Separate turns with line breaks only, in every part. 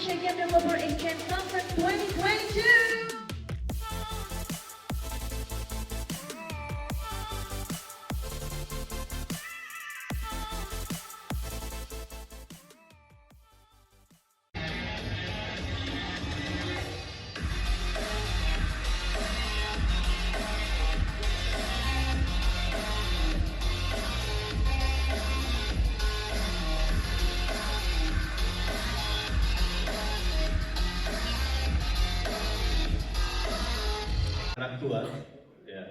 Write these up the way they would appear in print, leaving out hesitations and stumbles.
Malaysia Game Developer IGDX Conference 2022.
Anak Tua, yeah,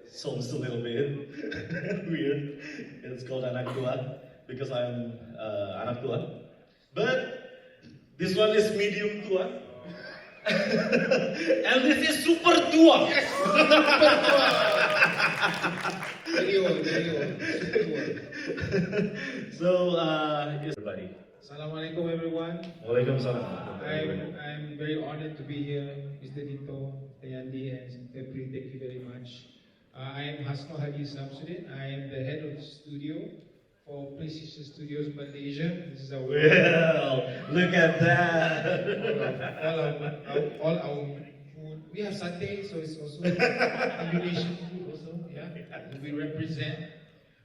sounds a little bit weird. It's called Anak Tua because I'm Anak Tua. But this one is medium Tua. And this is super Tua.
Yes, super Tua. Very old, super Tua.
So, everybody.
Assalamualaikum everyone.
Waalaikumsalam.
I'm very honored to be here, Mr. Dito, Yandhie, and April. Thank you very much. I am Hasnul Hadi Samsudin. I am the head of studio for PlayStation Studios Malaysia. This is our
Well, look at that.
all our food. We have Sunday, so it's also Indonesian food also. Yeah, we represent.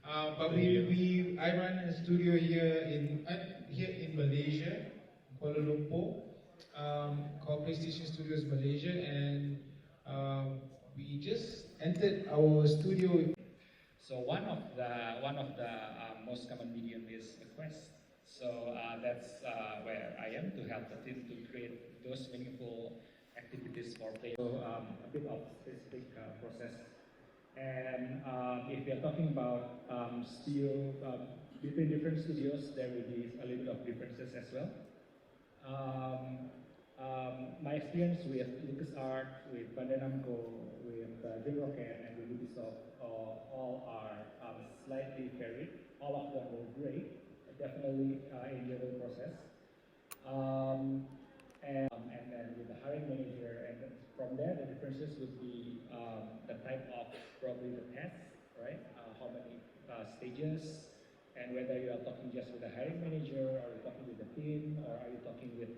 But I run a studio here in Malaysia, Kuala Lumpur, called PlayStation Studios Malaysia, and we just entered our studio.
So one of the most common medium is a quest. So that's where I am to help the team to create those meaningful activities for players. So a bit of specific process. And if we are talking about studio between different studios, there will be a little bit of differences as well. My experience with LucasArts, with Bandai Namco, with Rocket, and with Ubisoft all are slightly varied. All of them were great, definitely enjoyed the process. And then with the hiring manager, and then from there the differences would be the type of probably the test, right? How many stages, and whether you are talking just with the hiring manager, or you're talking with the team, or are you talking with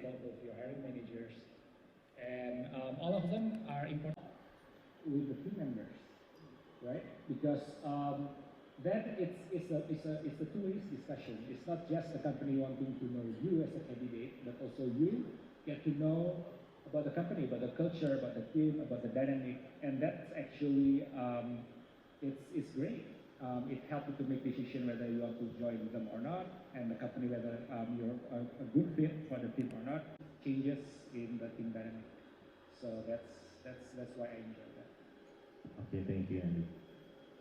both of your hiring managers, and all of them are important with the team members, right? Because then it's a two-way discussion. It's not just the company wanting to know you as a candidate, but also you get to know about the company, about the culture, about the team, about the dynamic, and that's actually it's great. It helps you to make decision whether you want to join them or not, and the company whether you're a good fit for the team or not. Changes in the team dynamic. So that's why I enjoy that.
Okay, thank you, Andy.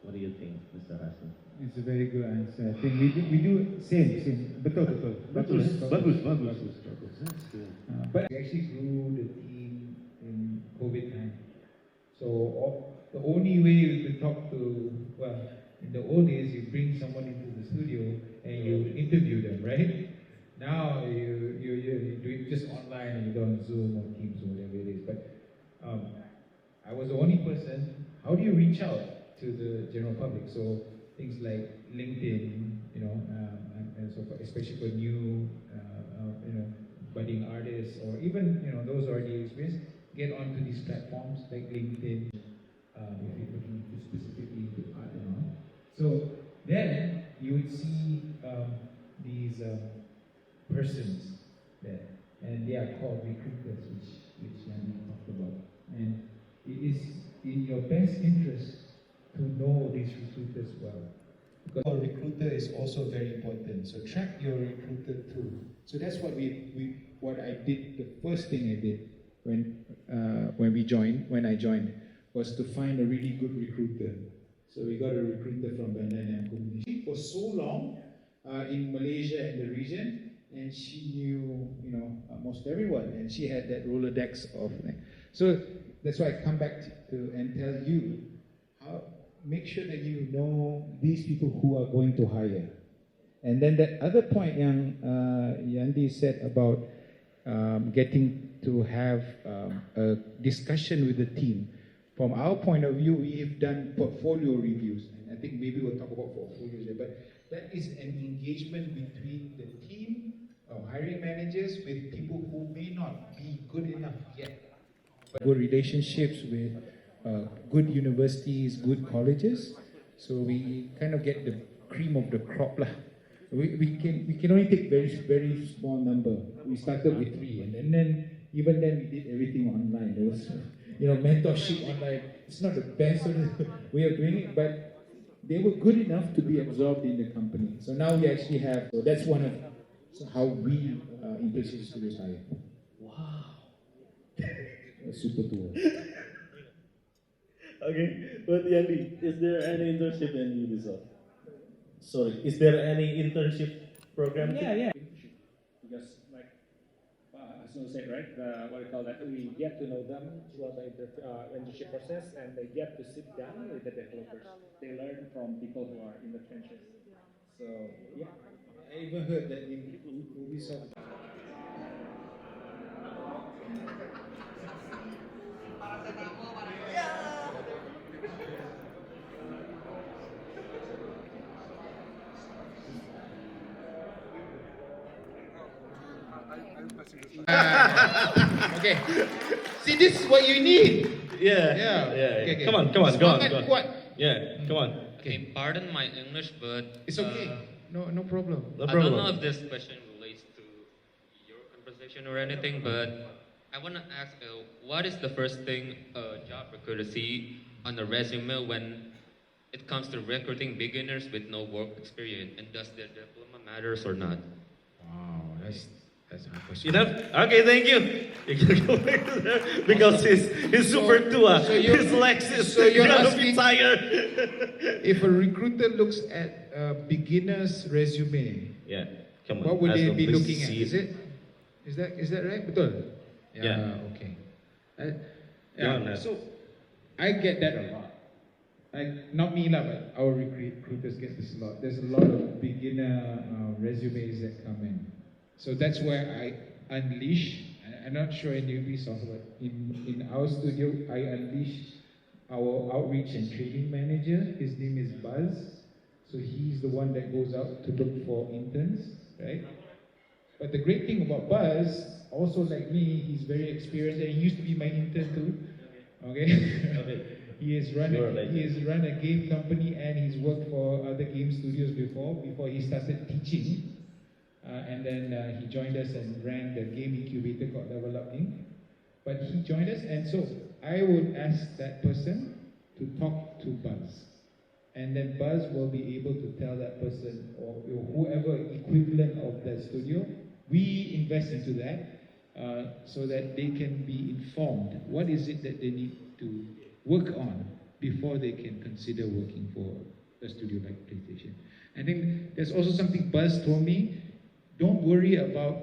What do you think, Mr. Hasnul?
It's a very good answer. I think we do same. Betul. Bagus.
That's good.
But we actually grew the team in COVID time. So the only way you could talk to, well, in the old days, you bring someone into the studio and you interview them, right? Now you do it just online and you go on Zoom or Teams or whatever it is. But I was the only person. How do you reach out to the general public? So things like LinkedIn, and so forth, especially for new, budding artists, or even those already experienced, get onto these platforms like LinkedIn. If you're looking specifically into art and all. So then you would see these persons there, and they are called recruiters, which Yandhie talked about. And it is in your best interest to know these recruiters well. Because a recruiter is also very important. So track your recruiter too. So that's what what I did. The first thing I did when I joined, was to find a really good recruiter. So we got a recruiter from Bandai Namco for so long in Malaysia and the region, and she knew almost everyone, and she had that Rolodex of. So that's why I come back and tell you make sure that you know these people who are going to hire. And then that other point Yandhie said about getting to have a discussion with the team. From our point of view, we've done portfolio reviews. And I think maybe we'll talk about portfolios there, but that is an engagement between the team
hiring managers with people who may not be good enough yet. Good relationships with good universities, good colleges. So we kind of get the cream of the crop lah. We can only take very small number. We started with 3, and then even then we did everything online. There was mentorship online. It's not the best way of doing it, but they were good enough to be absorbed in the company. So now we actually have. So that's one of how we in Precision Studios hire.
Wow.
Super tour.
Okay, but Yandie, is there any internship in Ubisoft? Sorry, is there any internship program?
Yeah. Because like Hasnul said, right? What we call that, we get to know them throughout the internship process, and they get to sit down with the developers. They learn from people who are in the trenches. So yeah.
I even heard that in Ubisoft. Okay. See, this is what you need.
Yeah.
Okay.
Come on, go on.
What?
Yeah, come on.
Okay, pardon my English, but
It's okay. No problem.
No
I don't know
problem.
if this question relates to your conversation or anything, but I want to ask, what is the first thing a job recruiter see on a resume when it comes to recruiting beginners with no work experience, and does their diploma matters or not?
Wow, that's a hard question.
Enough? Okay, thank you. You can go back to there because he's super tua. His legs is
you're
gonna
asking-
be tired.
If a recruiter looks at a beginner's resume,
Yeah, come on.
what would they
Hasnul,
be
please
looking at?
see
Is that right? Betul?
Yeah.
Okay.
Go on, Nat.
So I get that a lot. Not me lah, but our recruiters get this a lot. There's a lot of beginner resumes that come in. So that's where I unleash. I'm not sure in Ubisoft, but in our studio, I unleash our outreach and training manager. His name is Buzz. So he's the one that goes out to look for interns, right? But the great thing about Buzz, also like me, he's very experienced, and he used to be my intern too. Okay. He has run a game company, and he's worked for other game studios before he started teaching. And then he joined us and ran the game incubator called Level Up Inc. But he joined us, and so I would ask that person to talk to Buzz. And then Buzz will be able to tell that person or whoever equivalent of that studio, we invest into that so that they can be informed. What is it that they need to work on before they can consider working for a studio like PlayStation? I think there's also something Buzz told me. Don't worry about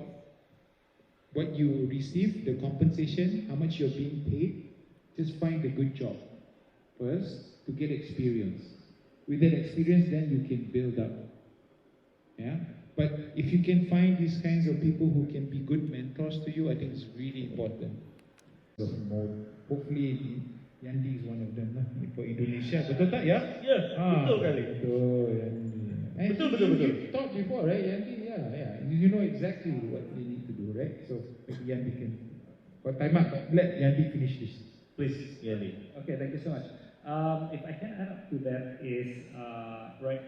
what you receive, the compensation, how much you're being paid. Just find a good job first to get experience. With that experience, then you can build up. Yeah? But if you can find these kinds of people who can be good mentors to you, I think it's really important. Hopefully, Yandhie is one of them for Indonesia. Betul tak, ya?
Yeah, betul kali.
Betul, Yandhie.
Betul.
You talked before, right, Yandhie? Yeah. You know exactly what they need to do, right? So maybe Yandhie can. Got time up, but let Yandhie finish this.
Please, Yandhie.
Okay, thank you so much. If I can add up to that is, right,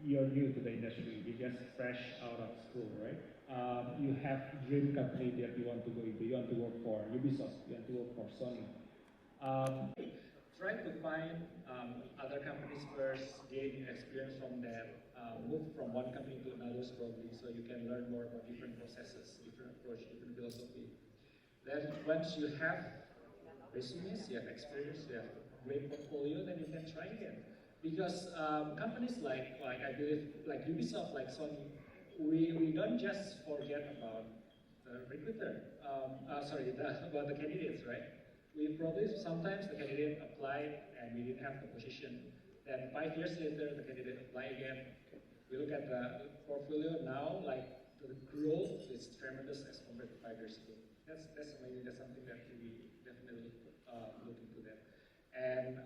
you're new to the industry, you're just fresh out of school, right? You have dream company that you want to go into. You want to work for Ubisoft, you want to work for Sony. Try to find other companies first, gain experience from them, move from one company to another probably, so you can learn more about different processes, different approach, different philosophy. Then once you have resumes, you have experience, you have great portfolio, then you can try again. Because companies like I believe, like Ubisoft, like Sony, we don't just forget about the recruiter, about the candidates, right? We probably, sometimes the candidate applied and we didn't have the position. Then 5 years later, the candidate applied again. We look at the portfolio now, like the growth is tremendous as compared to 5 years ago. That's amazing. That's something that we definitely look into that. And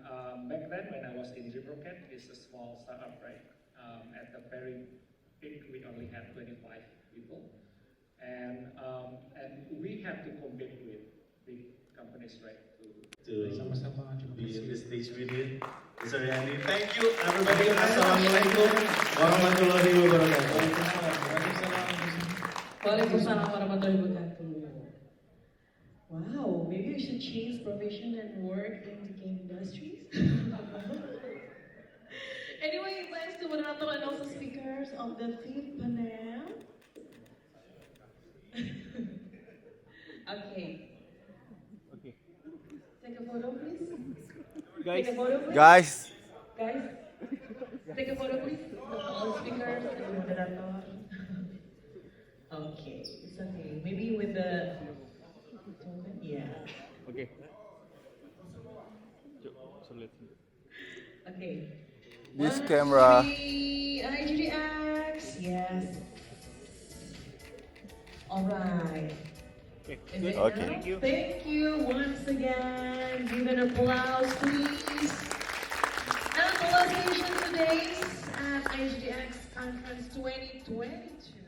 back then, when I was in Dreamrocket, it's a small startup, right? At the very peak, we only had 25 people. and we have to compete with big companies, right?
To
Sama-sama, terima
be in
kasih.
this stage with you. Mr. Yandhie, thank you everybody. Assalamualaikum warahmatullahi wabarakatuh.
Waalaikumsalam warahmatullahi wabarakatuh. Wow, maybe we should change profession and work in the game industries. Anyway, thanks to moderator and also speakers of the fifth panel. Okay. Take a photo, please. Take a photo, please.
Guys,
Guys, take a photo, please. All speakers and the moderator. Okay, it's okay. Maybe with the yeah.
okay.
Okay.
This
1,
camera.
2, 3, IGDX. Yes. All right. Is it
Okay.
enough? Thank you once again. Give an applause, please. And the location today at IGDX Conference 2022.